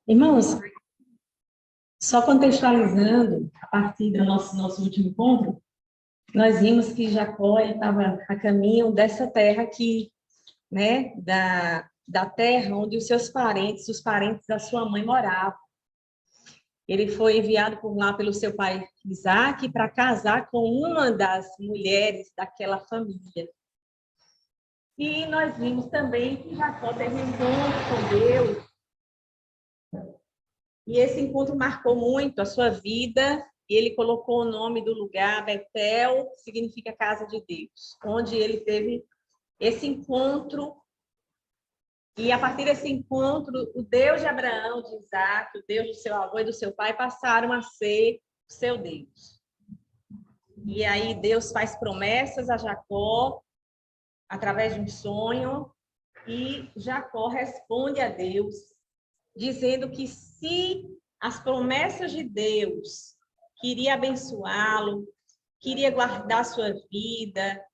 Irmãos, só contextualizando, a partir do nosso último encontro, nós vimos que Jacó estava a caminho dessa terra aqui, né? Da terra onde os parentes da sua mãe moravam. Ele foi enviado por lá pelo seu pai Isaac para casar com uma das mulheres daquela família. E nós vimos também que Jacó teve um encontro com Deus. E esse encontro marcou muito a sua vida. E ele colocou o nome do lugar, Betel, que significa casa de Deus, onde ele teve esse encontro. E a partir desse encontro, o Deus de Abraão, de Isaac, o Deus do seu avô e do seu pai passaram a ser o seu Deus. E aí Deus faz promessas a Jacó através de um sonho, e Jacó responde a Deus, dizendo que se as promessas de Deus, que iria abençoá-lo, que iria guardar sua vida,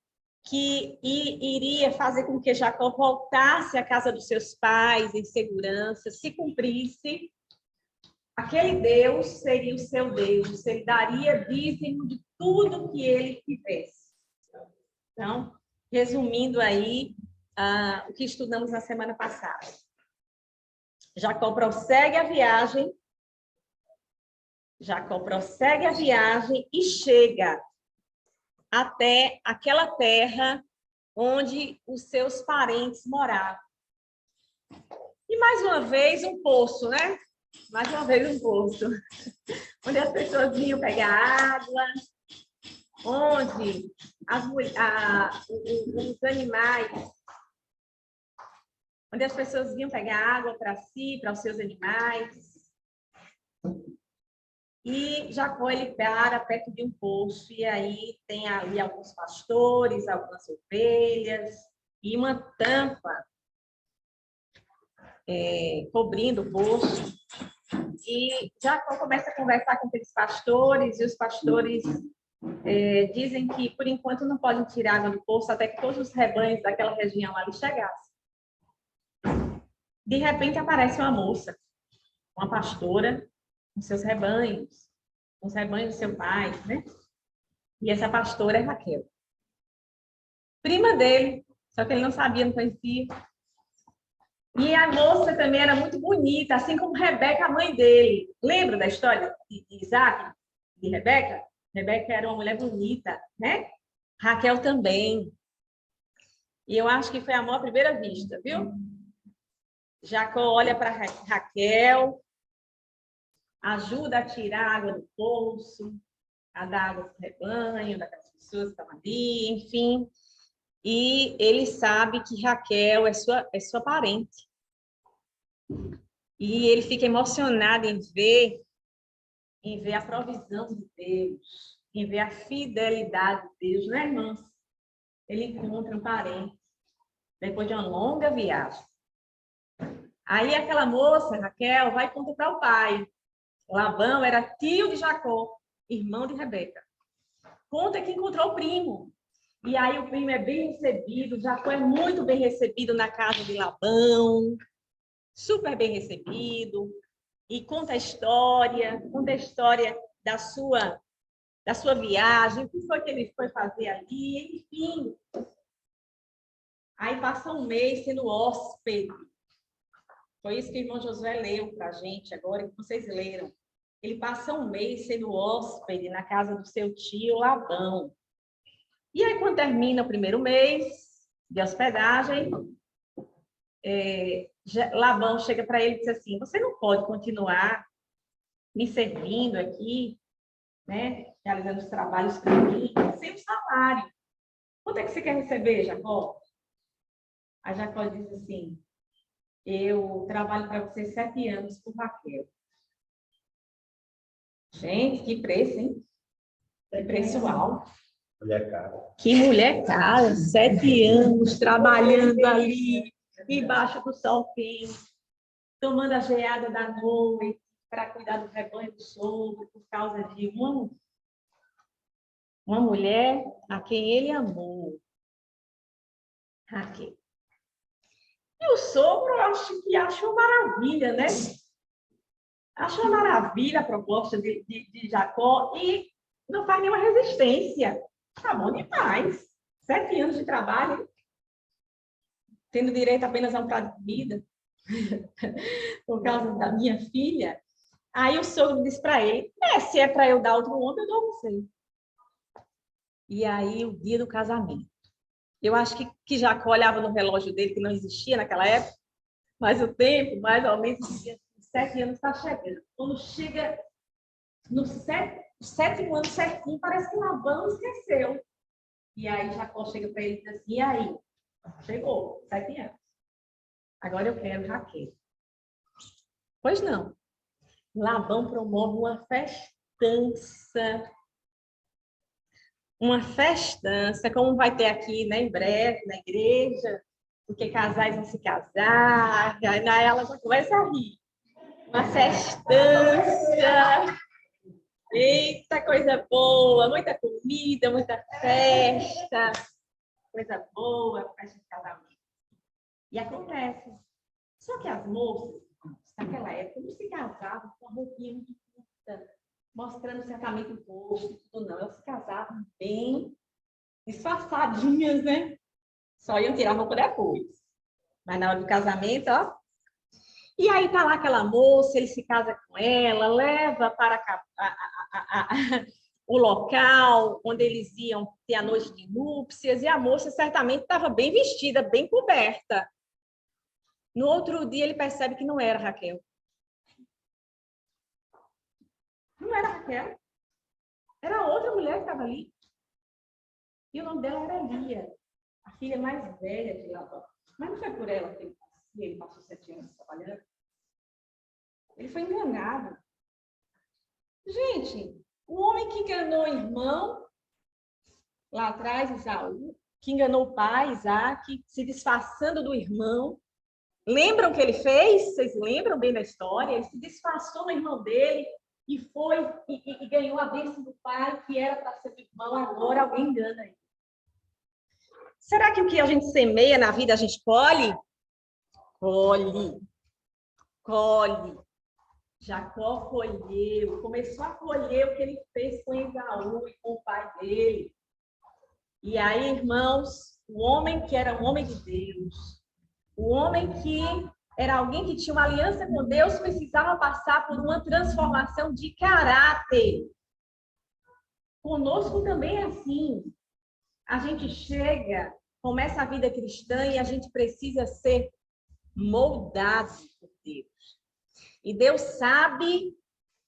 que iria fazer com que Jacó voltasse à casa dos seus pais em segurança, se cumprisse, aquele Deus seria o seu Deus, ele daria dízimo de tudo que ele tivesse. Então, resumindo aí o que estudamos na semana passada. Jacó prossegue a viagem e chega até aquela terra onde os seus parentes moravam. E mais uma vez um poço, né? Mais uma vez um poço. Onde as pessoas vinham pegar água, onde os animais, onde as pessoas vinham pegar água para si, para os seus animais. E Jacó, ele para perto de um poço, e aí tem ali alguns pastores, algumas ovelhas, e uma tampa cobrindo o poço. E Jacó começa a conversar com aqueles pastores, e os pastores dizem que, por enquanto, não podem tirar água do poço até que todos os rebanhos daquela região ali chegassem. De repente, aparece uma moça, uma pastora, com seus rebanhos, com os rebanhos do seu pai, né? E essa pastora é Raquel, prima dele, só que ele não sabia, não conhecia. E a moça também era muito bonita, assim como Rebeca, a mãe dele. Lembra da história de Isaac e Rebeca? Rebeca era uma mulher bonita, né? Raquel também. E eu acho que foi amor à primeira vista, viu? Jacó olha para Raquel, ajuda a tirar a água do poço, a dar água para o rebanho, daquelas pessoas que estavam ali, enfim. E ele sabe que Raquel é sua parente. E ele fica emocionado em ver a provisão de Deus, em ver a fidelidade de Deus, né, irmãos? Ele encontra um parente depois de uma longa viagem. Aí aquela moça, Raquel, vai contar para o pai. Labão era tio de Jacó, irmão de Rebeca. Conta que encontrou o primo. E aí o primo é bem recebido, Jacó é muito bem recebido na casa de Labão, super bem recebido, e conta a história da sua viagem, o que foi que ele foi fazer ali, enfim. Aí passa um mês sendo hóspede. Foi isso que o irmão Josué leu para a gente agora, que vocês leram. Ele passa um mês sendo hóspede na casa do seu tio Labão. E aí, quando termina o primeiro mês de hospedagem, Labão chega para ele e diz assim: você não pode continuar me servindo aqui, né, realizando os trabalhos para mim, sem o salário. Quanto é que você quer receber, Jacó? Aí Jacó diz assim: eu trabalho para você 7 anos por Raquel. Gente, que preço, hein? Que preço alto. Mulher cara. Que mulher cara, 7 anos trabalhando ali, embaixo do sol quente, tomando a geada da noite para cuidar do rebanho do sogro, por causa de uma mulher a quem ele amou, Raquel. E o sogro, acho que achou maravilha, né? Achou maravilha a proposta de Jacó e não faz nenhuma resistência. Tá bom demais. 7 anos de trabalho, tendo direito apenas a um prato de comida, por causa da minha filha. Aí o sogro disse para ele, se é para eu dar outro homem, eu dou a você. E aí, o dia do casamento. Eu acho que Jacó olhava no relógio dele, que não existia naquela época, mas o tempo, mais ou menos, 7 anos está chegando. Quando chega no 7º ano certinho, parece que Labão esqueceu. E aí Jacó chega para ele e diz assim, e aí? Chegou, 7 anos. Agora eu quero Raquel. Pois não. Labão promove uma festança. Uma festança, como vai ter aqui, né, em breve, na igreja, porque casais vão se casar, aí ela já começa a rir. Uma festança. Eita, coisa boa, muita comida, muita festa, coisa boa, festa de casamento. E acontece. Só que as moças, naquela época, não se casavam com a roupinha muito curta, mostrando certamente o rosto, tudo não. Elas se casavam bem disfarçadinhas, né? Só iam tirar a roupa depois. Mas na hora do casamento, ó. E aí tá lá aquela moça, ele se casa com ela, leva para o local onde eles iam ter a noite de núpcias, e a moça certamente estava bem vestida, bem coberta. No outro dia, ele percebe que não era Raquel. Não era Raquel. Era outra mulher que estava ali. E o nome dela era Lia, a filha mais velha de Labão. Mas não foi por ela que ele passou 7 anos trabalhando. Ele foi enganado. Gente, o homem que enganou o irmão, lá atrás, Esaú, que enganou o pai, Isaac, se disfarçando do irmão. Lembram o que ele fez? Vocês lembram bem da história? Ele se disfarçou no irmão dele e foi e ganhou a bênção do pai, que era para ser do irmão, agora alguém engana ele. Será que o que a gente semeia na vida a gente colhe? Colhe. Colhe. Jacó colheu, começou a colher o que ele fez com Esaú e com o pai dele. E aí, irmãos, o homem que era um homem de Deus, o homem que era alguém que tinha uma aliança com Deus, precisava passar por uma transformação de caráter. Conosco também é assim. A gente chega, começa a vida cristã e a gente precisa ser moldado por Deus. E Deus sabe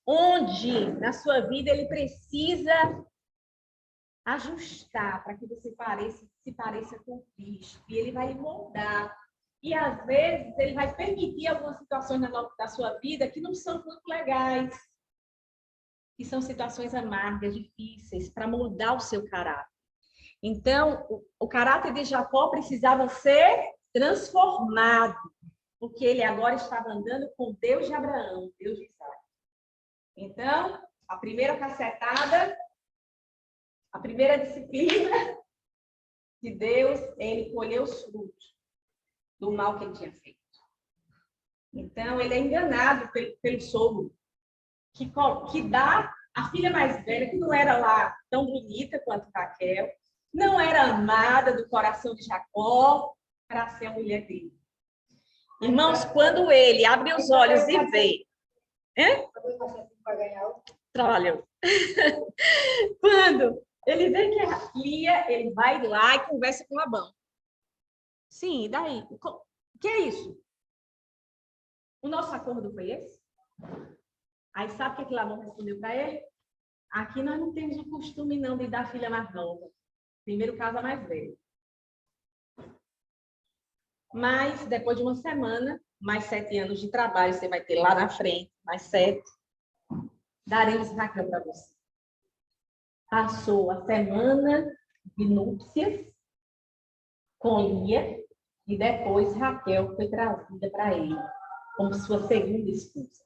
onde na sua vida ele precisa ajustar para que você se pareça com Cristo. E ele vai moldar. E às vezes ele vai permitir algumas situações da sua vida que não são muito legais. Que são situações amargas, difíceis, para moldar o seu caráter. Então, o caráter de Jacó precisava ser transformado, porque ele agora estava andando com Deus de Abraão, Deus de Isaac. Então, a primeira cacetada, a primeira disciplina de Deus, ele colheu os frutos do mal que ele tinha feito. Então, ele é enganado pelo sogro, que dá a filha mais velha, que não era lá tão bonita quanto Raquel, não era amada do coração de Jacó, para ser a mulher dele. Irmãos, quando ele abre os olhos e vê... Olha, quando ele vê que é Lia, ele vai lá e conversa com Labão. Sim, e daí? O que é isso? O nosso acordo foi esse? Aí sabe o que Labão respondeu para ele? Aqui nós não temos o costume não de dar filha mais nova. Primeiro casa mais velho. Mas depois de uma semana, mais 7 anos de trabalho, você vai ter lá na frente, mais 7, daremos Raquel para você. Passou a semana de núpcias com Lia e depois Raquel foi trazida para ele como sua segunda esposa.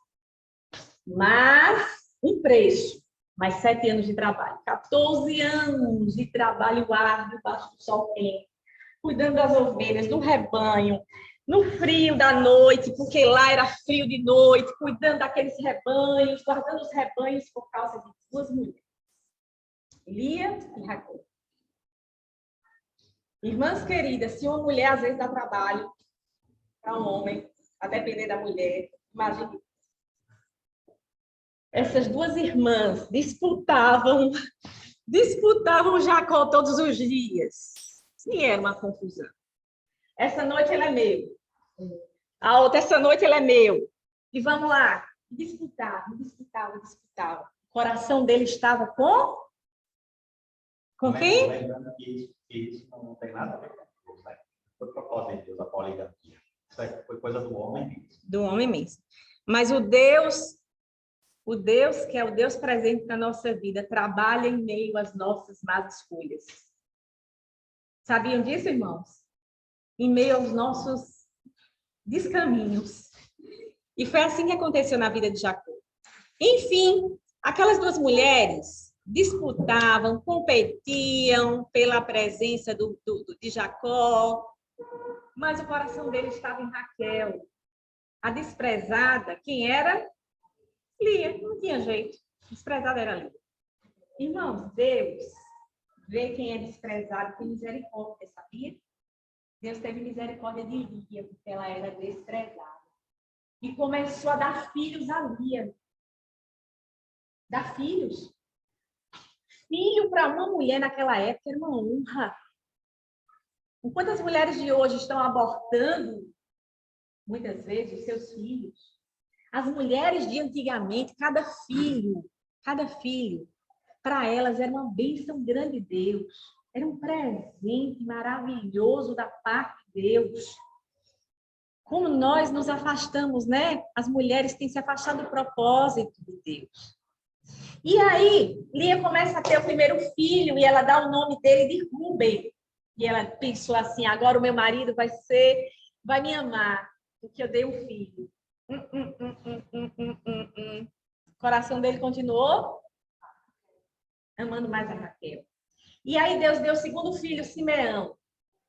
Mas um preço, mais 7 anos de trabalho, 14 anos de trabalho árduo, debaixo do sol quente, cuidando das ovelhas, do rebanho, no frio da noite, porque lá era frio de noite, cuidando daqueles rebanhos, guardando os rebanhos por causa de duas mulheres, Lia e Raquel. Irmãs queridas, se uma mulher às vezes dá trabalho para um homem, a depender da mulher, imagine. Essas duas irmãs disputavam Jacó todos os dias. E era uma confusão. Essa noite ele é meu. A outra, essa noite ele é meu. E vamos lá. Disputavam. O coração dele estava com quem? Lembrando que isso não tem nada a ver com Deus, né? Foi propósito de Deus, a poligamia. Isso foi coisa do homem mesmo. Do homem mesmo. Mas o Deus que é o Deus presente na nossa vida, trabalha em meio às nossas más escolhas. Sabiam disso, irmãos? Em meio aos nossos descaminhos. E foi assim que aconteceu na vida de Jacó. Enfim, aquelas duas mulheres disputavam, competiam pela presença de Jacó, mas o coração dele estava em Raquel. A desprezada, quem era? Lia, não tinha jeito. Desprezada era Lia. Irmãos, Deus vê quem é desprezado, tem misericórdia, sabia? Deus teve misericórdia de Lia, porque ela era desprezada. E começou a dar filhos a Lia. Dar filhos. Filho para uma mulher naquela época era uma honra. Enquanto as mulheres de hoje estão abortando, muitas vezes, os seus filhos, as mulheres de antigamente, cada filho, para elas era uma bênção grande de Deus. Era um presente maravilhoso da parte de Deus. Como nós nos afastamos, né? As mulheres têm se afastado do propósito de Deus. E aí, Lia começa a ter o primeiro filho e ela dá o nome dele de Rúben. E ela pensou assim, agora o meu marido vai me amar, porque eu dei um filho. O coração dele continuou amando mais a Raquel. E aí Deus deu o segundo filho, Simeão.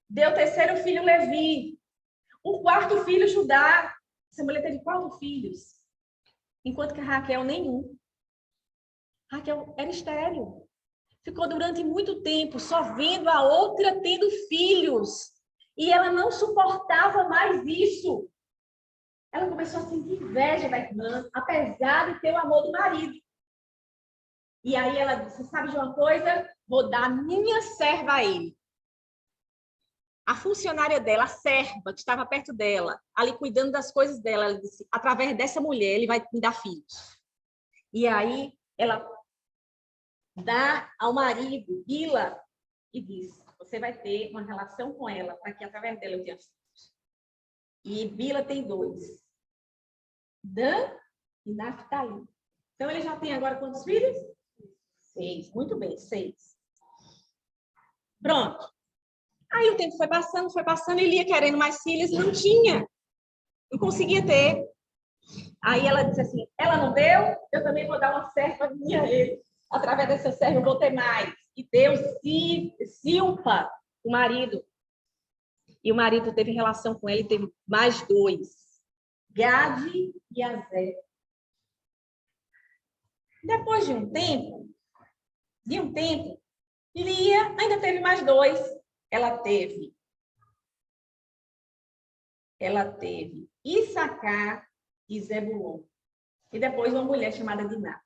Deu o terceiro filho, Levi. O quarto filho, Judá. Essa mulher teve 4 filhos. Enquanto que a Raquel, nenhum. Raquel era estéril. Ficou durante muito tempo só vendo a outra tendo filhos. E ela não suportava mais isso. Ela começou a sentir inveja da irmã, apesar de ter o amor do marido. E aí ela disse, sabe de uma coisa? Vou dar minha serva a ele. A funcionária dela, a serva, que estava perto dela, ali cuidando das coisas dela, ela disse, através dessa mulher, ele vai me dar filhos. E aí ela dá ao marido, Bila, e diz, você vai ter uma relação com ela, para que através dela eu tenha filhos. E Bila tem 2. Dan e Naftali. Então, ele já tem agora quantos filhos? 6. Muito bem, 6. Pronto. Aí o tempo foi passando, e Lia querendo mais filhos, não tinha. Não conseguia ter. Aí ela disse assim, ela não deu, eu também vou dar uma serva minha a ele. Através dessa serva eu vou ter mais. E deu Silpa, o marido. E o marido teve relação com ele, teve mais 2. Gade e Azé. Depois de um tempo, Lia ainda teve mais 2. Ela teve Issacar e Zebulon. E depois uma mulher chamada Diná.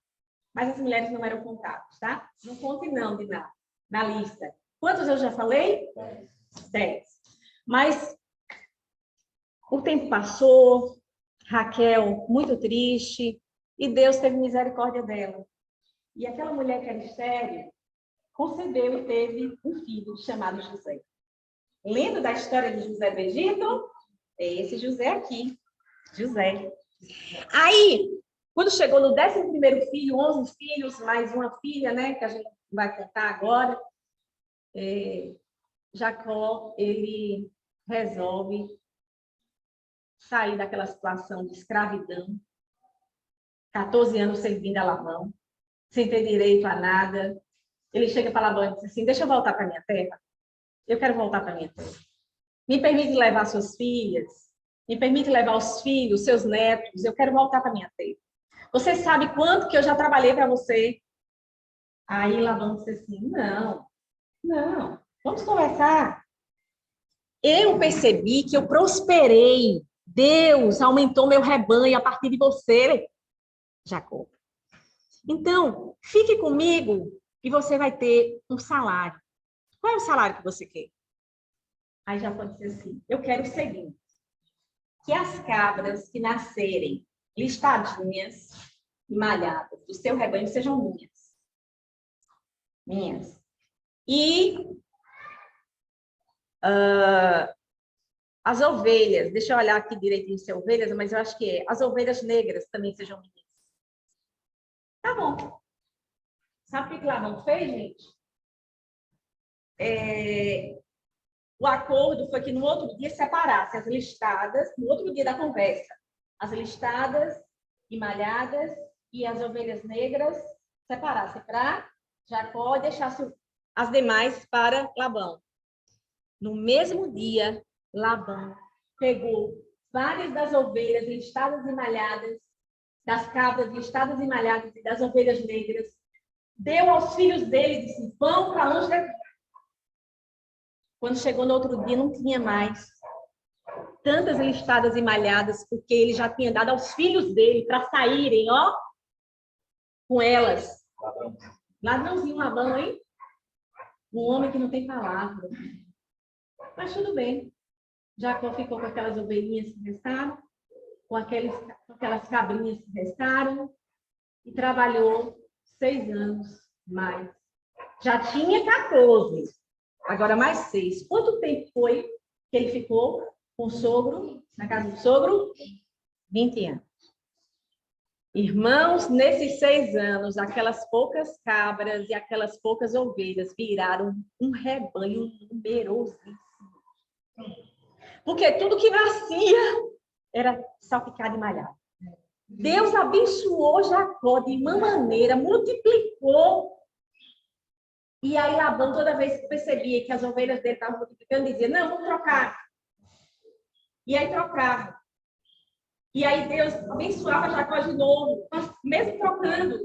Mas as mulheres não eram contadas, tá? Não conte não, Diná, na lista. Quantos eu já falei? 10. Mas o tempo passou, Raquel muito triste, e Deus teve misericórdia dela. E aquela mulher que era estéril, concebeu e teve um filho chamado José. Lendo da história de José do Egito, é esse José aqui, José. Aí, quando chegou no 11º filho, 11 filhos, mais uma filha, né, que a gente vai contar agora, Jacó, ele resolve sair daquela situação de escravidão, 14 anos servindo a Labão, sem ter direito a nada. Ele chega para Labão e diz assim, deixa eu voltar para minha terra. Eu quero voltar para minha terra. Me permite levar suas filhas. Me permite levar os filhos, seus netos. Eu quero voltar para minha terra. Você sabe quanto que eu já trabalhei para você? Aí Labão disse assim, não, vamos conversar. Eu percebi que eu prosperei. Deus aumentou meu rebanho a partir de você, Jacó. Então, fique comigo e você vai ter um salário. Qual é o salário que você quer? Aí Jacó disse assim, eu quero o seguinte, que as cabras que nascerem listadinhas e malhadas do seu rebanho sejam minhas. Minhas. E as ovelhas, deixa eu olhar aqui direitinho se é ovelhas, mas eu acho que é. As ovelhas negras também sejam minhas. Tá bom. Sabe o que Labão fez, gente? O acordo foi que no outro dia separasse as listadas, no outro dia da conversa, as listadas e malhadas e as ovelhas negras separasse para Jacó e deixasse as demais para Labão. No mesmo dia, Labão pegou várias das ovelhas listadas e malhadas, das cabras listadas e malhadas e das ovelhas negras, deu aos filhos dele e disse, vão para longe daqui. Quando chegou no outro dia, não tinha mais tantas listadas e malhadas, porque ele já tinha dado aos filhos dele para saírem, ó, com elas. Ladrãozinho, Labão, hein? Um homem que não tem palavra. Mas tudo bem. Jacó ficou com aquelas ovelhinhas que restaram, com aquelas cabrinhas que restaram, e trabalhou 6 anos mais. Já tinha 14, agora mais 6. Quanto tempo foi que ele ficou com o sogro, na casa do sogro? 20 anos. Irmãos, nesses 6 anos, aquelas poucas cabras e aquelas poucas ovelhas viraram um rebanho numerosíssimo. Porque tudo que nascia era salpicado e malhado. Deus abençoou Jacó de uma maneira, multiplicou. E aí Labão, toda vez que percebia que as ovelhas dele estavam multiplicando, dizia, não, vamos trocar. E aí trocava. E aí Deus abençoava Jacó de novo, mesmo trocando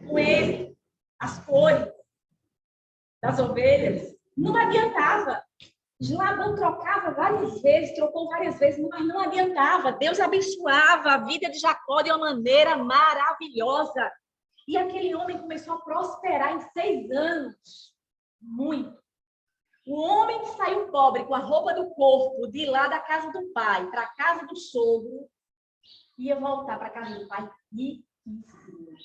com ele as cores das ovelhas. Não adiantava. Labão trocava várias vezes, trocou várias vezes, mas não adiantava. Deus abençoava a vida de Jacó de uma maneira maravilhosa. E aquele homem começou a prosperar em 6 anos. Muito. O homem que saiu pobre com a roupa do corpo de lá da casa do pai para a casa do sogro, ia voltar para a casa do pai riquíssimo.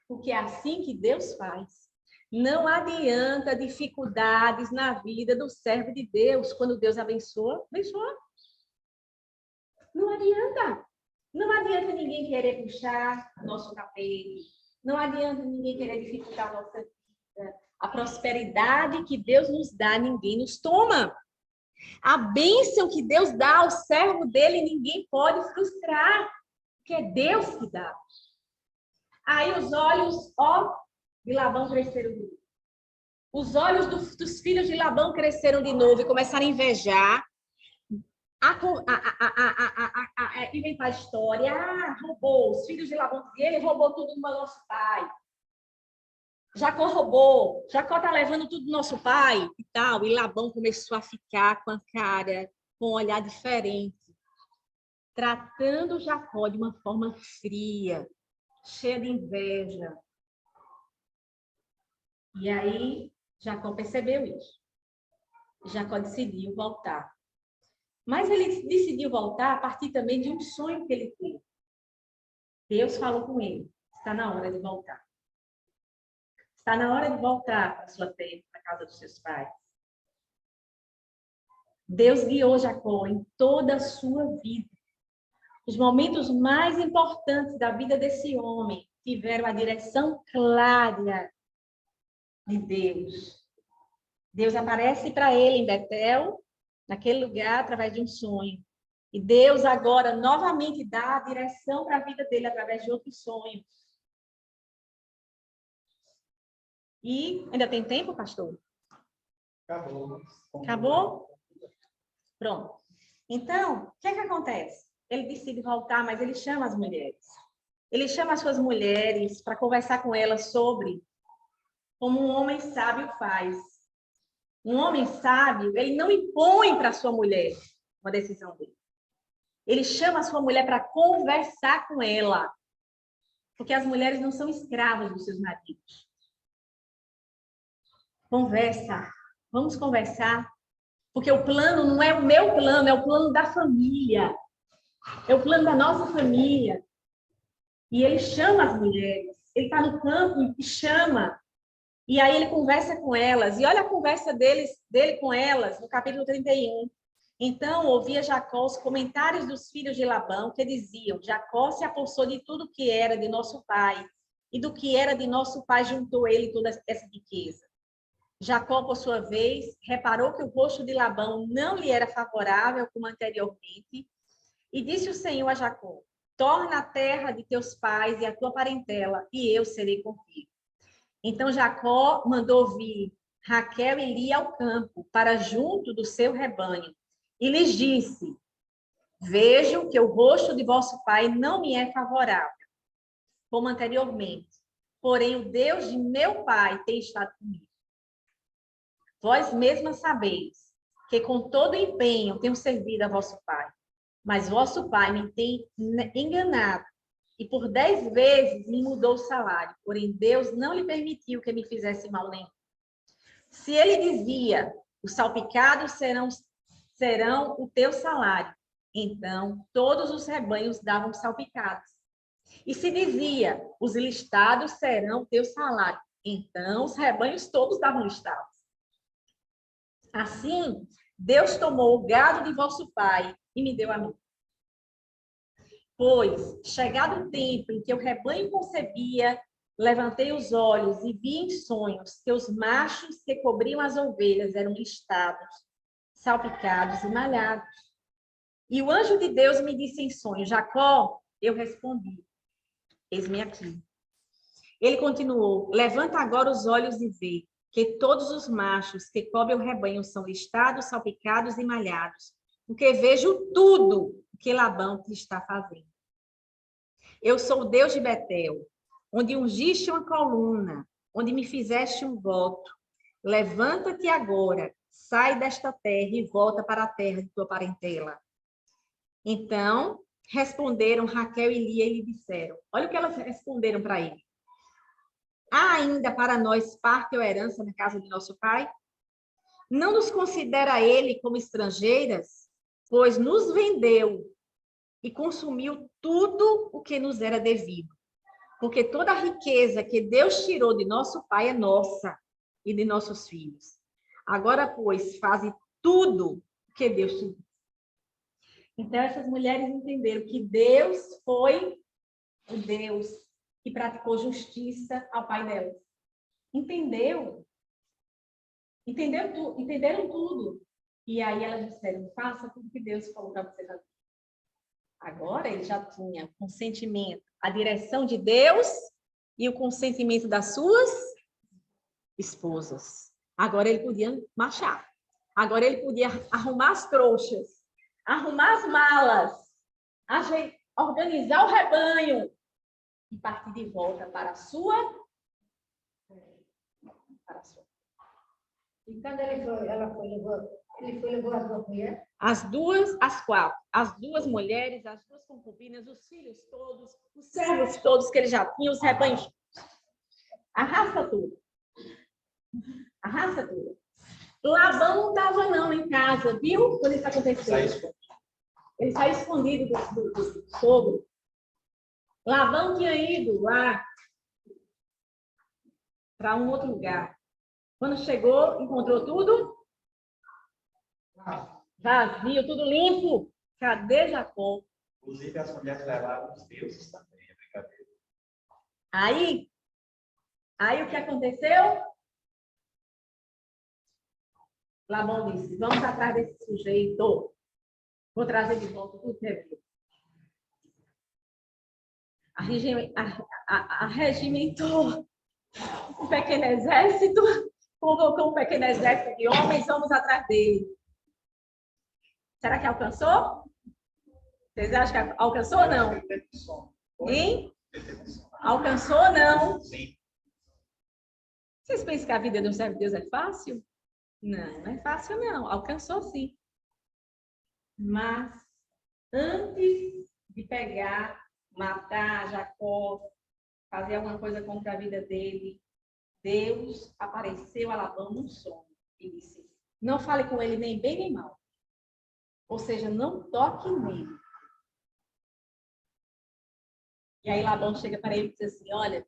Porque é assim que Deus faz. Não adianta dificuldades na vida do servo de Deus. Quando Deus abençoa, abençoa. Não adianta. Não adianta ninguém querer puxar nosso tapete. Não adianta ninguém querer dificultar a nossa vida. A prosperidade que Deus nos dá, ninguém nos toma. A bênção que Deus dá ao servo dele, ninguém pode frustrar. Porque é Deus que dá. Aí os olhos, ó, de Labão cresceram de novo. Os olhos dos filhos de Labão cresceram de novo e começaram a invejar, a inventar história. Ah, roubou. Os filhos de Labão diziam, ele roubou tudo do nosso pai. Jacó roubou. Jacó está levando tudo do nosso pai e tal. E Labão começou a ficar com a cara, com um olhar diferente, tratando Jacó de uma forma fria, cheia de inveja. E aí, Jacó percebeu isso. Jacó decidiu voltar. Mas ele decidiu voltar a partir também de um sonho que ele teve. Deus falou com ele, está na hora de voltar. Está na hora de voltar para a sua terra, para a casa dos seus pais. Deus guiou Jacó em toda a sua vida. Os momentos mais importantes da vida desse homem tiveram a direção clara de Deus. Deus aparece para ele em Betel, naquele lugar, através de um sonho. E Deus agora novamente dá a direção para a vida dele através de outros sonhos. E ainda tem tempo, pastor? Acabou. Acabou? Pronto. Então, o que é que acontece? Ele decide voltar, mas ele chama as mulheres. Ele chama as suas mulheres para conversar com elas sobre como um homem sábio faz. Um homem sábio, ele não impõe para sua mulher uma decisão dele. Ele chama a sua mulher para conversar com ela. Porque as mulheres não são escravas dos seus maridos. Conversa. Vamos conversar. Porque o plano não é o meu plano, é o plano da família. É o plano da nossa família. E ele chama as mulheres. Ele está no campo e chama. E aí ele conversa com elas. E olha a conversa dele com elas, no capítulo 31. Então, ouvia Jacó os comentários dos filhos de Labão, que diziam: Jacó se apossou de tudo que era de nosso pai, e do que era de nosso pai juntou ele toda essa riqueza. Jacó, por sua vez, reparou que o rosto de Labão não lhe era favorável como anteriormente, e disse o Senhor a Jacó: torna a terra de teus pais e a tua parentela, e eu serei contigo. Então Jacó mandou vir Raquel e Lia ao campo, para junto do seu rebanho, e lhes disse: vejo que o rosto de vosso pai não me é favorável, como anteriormente, porém o Deus de meu pai tem estado comigo. Vós mesmas sabeis que com todo empenho tenho servido a vosso pai, mas vosso pai me tem enganado, e por 10 vezes me mudou o salário, porém Deus não lhe permitiu que me fizesse mal nenhum. Se ele dizia: os salpicados serão o teu salário, então todos os rebanhos davam salpicados. E se dizia: os listados serão o teu salário, então os rebanhos todos davam listados. Assim, Deus tomou o gado de vosso pai e me deu a mim. Pois, chegado o tempo em que o rebanho concebia, levantei os olhos e vi em sonhos que os machos que cobriam as ovelhas eram listados, salpicados e malhados. E o anjo de Deus me disse em sonho: Jacó. Eu respondi: eis-me aqui. Ele continuou: levanta agora os olhos e vê que todos os machos que cobrem o rebanho são listados, salpicados e malhados, porque vejo tudo o que Labão te está fazendo. Eu sou o Deus de Betel, onde ungiste uma coluna, onde me fizeste um voto. Levanta-te agora, sai desta terra e volta para a terra de tua parentela. Então, responderam Raquel e Lia e lhe disseram: olha o que elas responderam para ele. Há ainda para nós parte ou herança na casa de nosso pai? Não nos considera ele como estrangeiras, pois nos vendeu e consumiu tudo o que nos era devido. Porque toda a riqueza que Deus tirou de nosso pai é nossa e de nossos filhos. Agora, pois, faze tudo o que Deus te deu. Então, essas mulheres entenderam que Deus foi o Deus que praticou justiça ao pai delas. Entenderam tudo. E aí elas disseram: faça tudo que Deus falou para você fazer. Agora ele já tinha consentimento, a direção de Deus e o consentimento das suas esposas. Agora ele podia marchar. Agora ele podia arrumar as trouxas, arrumar as malas, organizar o rebanho e partir de volta para a sua. E quando ele foi levou as duas mulheres? As duas mulheres, as duas concubinas, os filhos todos, os servos todos que ele já tinha, os rebanhos. Arrasta tudo. Arrasta tudo. Labão não estava não em casa, viu? Quando isso aconteceu. Ele saiu escondido do sogro. Labão tinha ido lá para um outro lugar. Quando chegou, encontrou tudo vazio, tudo limpo. Cadê Jacó? Inclusive, as mulheres levaram os deuses também, é brincadeira. Aí o que aconteceu? Labão disse: vamos atrás desse sujeito. Vou trazer de volta tudo que é meu. Arregimentou um pequeno exército, convocou um pequeno exército de homens, vamos atrás dele. Será que alcançou? Vocês acham que alcançou ou não? Hein? Alcançou ou não? Sim. Vocês pensam que a vida do servo de Deus é fácil? Não, não é fácil não. Alcançou sim. Mas antes de pegar, matar Jacó, fazer alguma coisa contra a vida dele, Deus apareceu a Labão num sonho e disse: não fale com ele nem bem nem mal. Ou seja, não toque nele. E aí Labão chega para ele e diz assim: olha,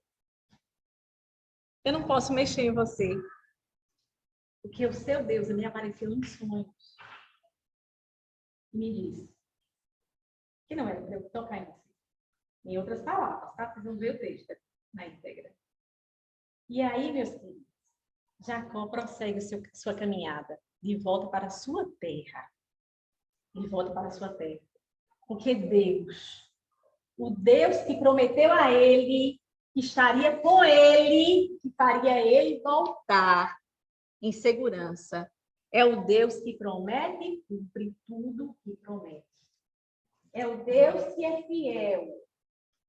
eu não posso mexer em você, porque o seu Deus me apareceu em sonhos e me disse que não era para eu tocar em você. Em outras palavras, tá? Vocês vão ver o texto na íntegra. E aí, meus filhos, Jacó prossegue sua caminhada de volta para a sua terra. De volta para a sua terra. Porque Deus, o Deus que prometeu a ele, que estaria com ele, que faria ele voltar em segurança, é o Deus que promete e cumpre tudo que promete. É o Deus que é fiel.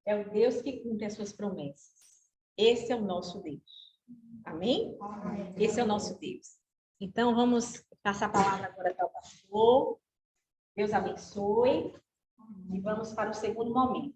É o Deus que cumpre as suas promessas. Esse é o nosso Deus. Amém? Esse é o nosso Deus. Então, vamos passar a palavra agora para o pastor. Deus abençoe. E vamos para o segundo momento.